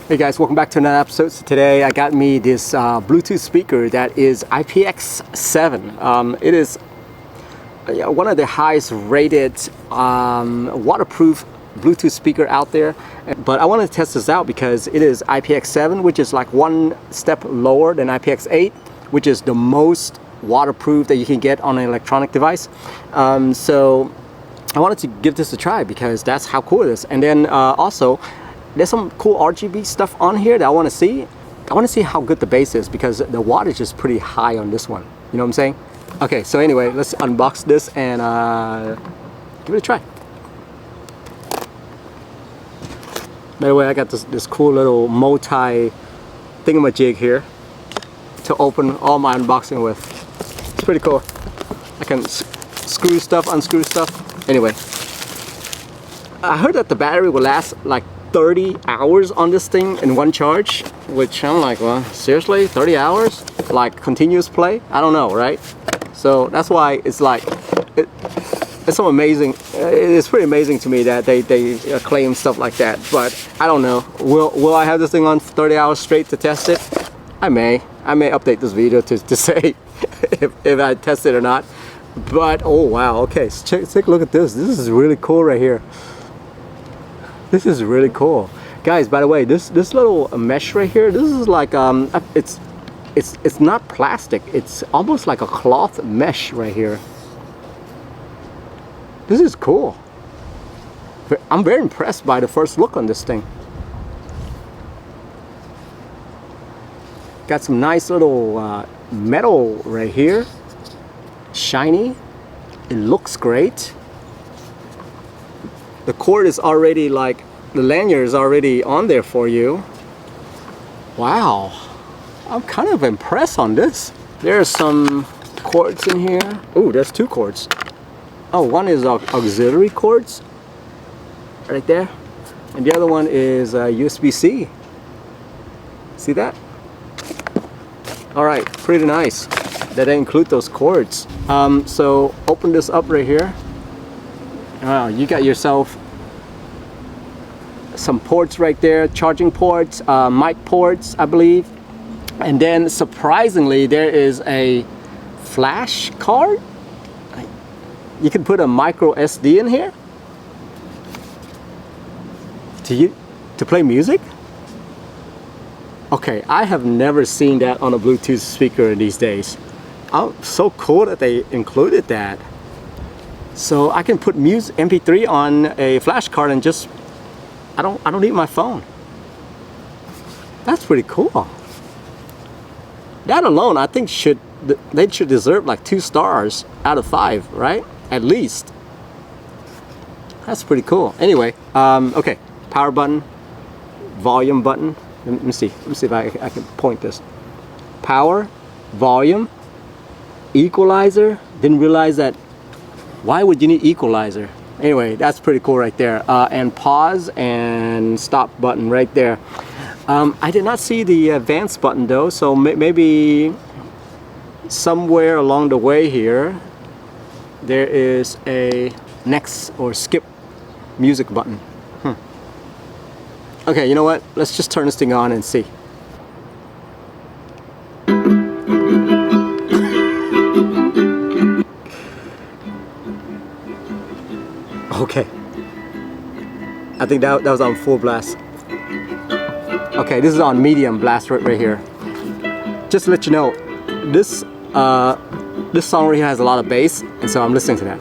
Hey guys, welcome back to another episode. So today I got me this Bluetooth speaker that is IPX7. It is one of the highest rated waterproof Bluetooth speaker out there. But I wanted to test this out because it is IPX7, which is like one step lower than IPX8, which is the most waterproof that you can get on an electronic device. So I wanted to give this a try because that's how cool it is. And then also, there's some cool RGB stuff on here that I want to see. I want to see how good the bass is because the wattage is pretty high on this one. You know what I'm saying? Okay, so anyway, let's unbox this and give it a try. By the way, I got this cool little multi thingamajig here to open all my unboxing with. It's pretty cool. I can screw stuff, unscrew stuff. Anyway, I heard that the battery will last like 30 hours on this thing in one charge, which I'm like, well, seriously, 30 hours? Like continuous play? I don't know, right? So that's why it's like, it's so amazing. It's pretty amazing to me that they claim stuff like that, but I don't know. Will I have this thing on 30 hours straight to test it? I may update this video to say if I test it or not. But oh wow, okay, so take a look at this. This is really cool right here. This is really cool, guys. By the way, this little mesh right here, this is like it's not plastic. It's almost like a cloth mesh right here. This is cool. I'm very impressed by the first look on this thing. Got some nice little metal right here. Shiny. It looks great. The cord is already like, the lanyard is already on there for you. Wow, I'm kind of impressed on this. There's some cords in here. Oh, there's two cords. Oh, one is auxiliary cords right there, and the other one is USB-C. See that? All right, pretty nice that they include those cords. So open this up right here. Wow, you got yourself some ports right there, charging ports, mic ports, I believe. And then surprisingly, there is a flash card. You can put a micro SD in here to play music. Okay, I have never seen that on a Bluetooth speaker these days. Oh, so cool that they included that. So I can put music MP3 on a flash card and just I don't need my phone. That's pretty cool. That alone, I think they should deserve like 2 stars out of 5, right? At least. That's pretty cool. Anyway, okay, power button, volume button. Let me see if I can point this. Power, volume, equalizer. Didn't realize that. Why would you need equalizer? Anyway, that's pretty cool right there. And pause and stop button right there. I did not see the advanced button though, so maybe somewhere along the way here there is a next or skip music button. Okay, you know what? Let's just turn this thing on and see. Okay, I think that was on full blast. Okay, this is on medium blast right here. Just to let you know, this song right here has a lot of bass, and so I'm listening to that.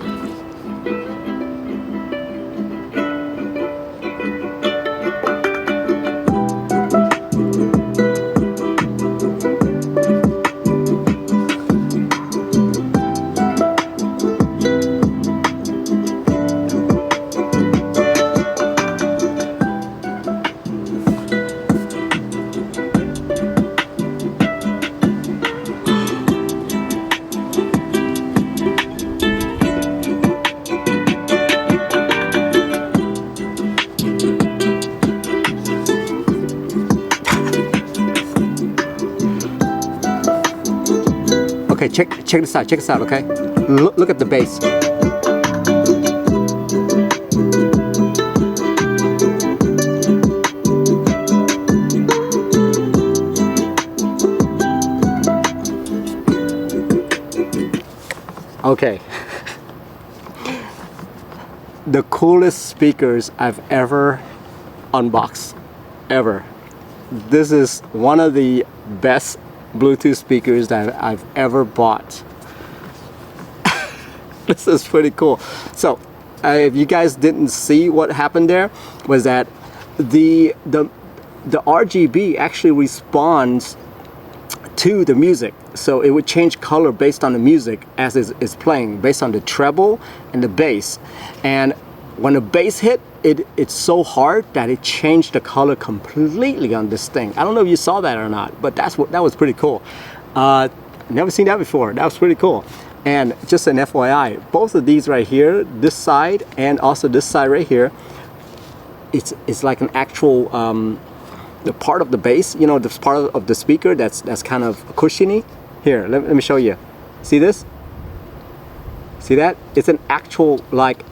Okay, check this out, okay? Look at the bass. Okay. The coolest speakers I've ever unboxed, ever. This is one of the best Bluetooth speakers that I've ever bought. This is pretty cool. So if you guys didn't see what happened there, was that the RGB actually responds to the music. So it would change color based on the music as it's playing, based on the treble and the bass. And when the bass hit, it's so hard that it changed the color completely on this thing. I don't know if you saw that or not, but that was pretty cool. Never seen that before. That was pretty cool. And just an FYI, both of these right here, this side and also this side right here, it's like an actual the part of the bass, you know, this part of the speaker that's kind of cushiony. Here, let me show you. See this? See that? It's an actual like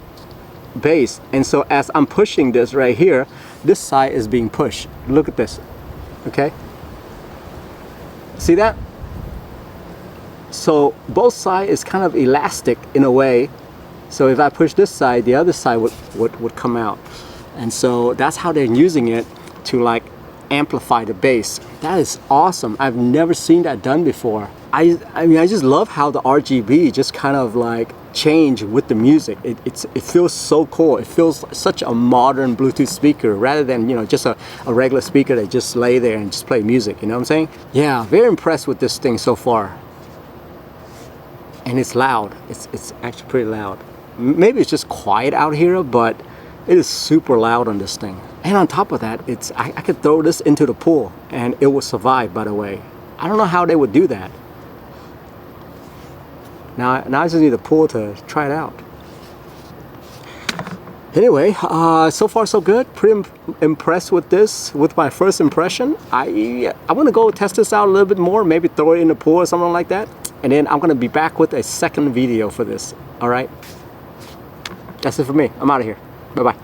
bass. And so as I'm pushing this right here, this side is being pushed. Look at this. Okay? See that? So both sides is kind of elastic in a way. So if I push this side, the other side would come out. And so that's how they're using it to like amplify the bass. That is awesome. I've never seen that done before. I mean, I just love how the RGB just kind of like change with the music. It feels so cool. It feels such a modern Bluetooth speaker rather than, you know, just a regular speaker that just lay there and just play music. You know what I'm saying? Yeah, very impressed with this thing so far. And it's loud. It's actually pretty loud. Maybe it's just quiet out here, but it is super loud on this thing. And on top of that, I could throw this into the pool and it will survive, by the way. I don't know how they would do that. Now I just need a pool to try it out. Anyway, so far so good. Pretty impressed with this, with my first impression. I want to go test this out a little bit more, maybe throw it in the pool or something like that. And then I'm going to be back with a second video for this. All right? That's it for me. I'm out of here. Bye-bye.